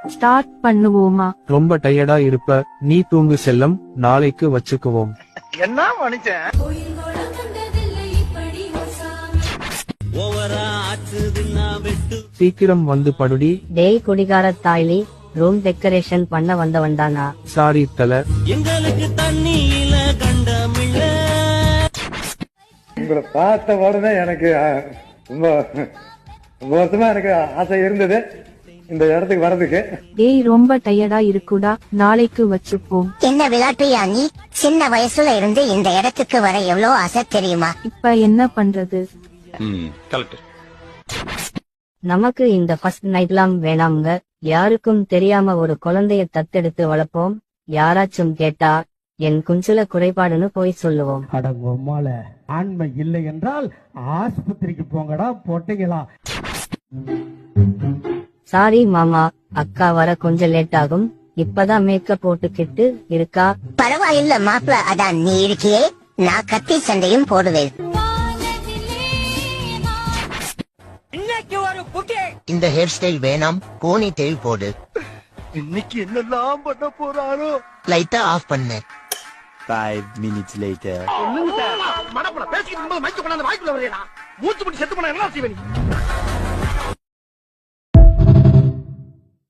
Start பண்ணுவோமா? ரொம்ப டயர்டா இருப்ப, நீ தூங்கு செல்லம், நாளைக்கு வச்சுக்குவோம். என்ன மனுஷன் சீக்கிரம் வந்து படுடி. டேய் குடிகார தாய்லி, ரூம் டெக்கரேஷன் பண்ண வந்தவன்தானா? சாரி தல. எங்களுக்கு தண்ணியில கண்டமில்ல. உங்களை பார்த்த உடனே எனக்கு ரொம்ப வருஷமா எனக்கு ஆசை இருந்தது இந்த இடத்துக்கு வர்றதுக்கு. டேய் ரொம்ப டயர்டா இருக்குடா, நாளைக்கு வச்சுப்போம். என்ன விளையாட்டுயா நீ? சின்ன வயசுல இருந்து இந்த இடத்துக்கு வர எவ்வளவு ஆசை தெரியுமா? இப்ப என்ன பண்றது? நமக்கு இந்த ஃபர்ஸ்ட் நைட்லாம் வேணாம்ங்க. யாருக்கும் தெரியாம ஒரு குழந்தைய தத்தெடுத்து வளர்ப்போம். யாராச்சும் கேட்டா என் குஞ்சுல குறைபாடுன்னு போய் சொல்லுவோம். அடங்கொம்மால ஆண்மை இல்லை என்றால் ஆஸ்பத்திரிக்கு போங்கடா போட்டீங்களா. சாரி மாமா, அக்கா வர கொஞ்சம் லேட் ஆகும். இப்பதான் மேக்கப் போட்டுக்கிட்டு இருக்கா. பரவாயில்ல மாப்பிள, அதான் நீ இருக்கியே, நான் கத்தி சண்டையும் போடுவேன். இந்த ஹேர் ஸ்டைல் வேணாம், போனி டெயில் போடு. இன்னைக்கு என்னெல்லாம் பண்ண போறாரோ. லைட்டா ஆஃப் பண்ணு. 5 minutes later. மடப்பட பேசிக்கிட்டு இருக்கும்போது மைக்கு கொண்டாந்து வாய்க்குள்ள வரையலாம். மூச்சு முடி செத்து போனா என்ன செய்வே நீ?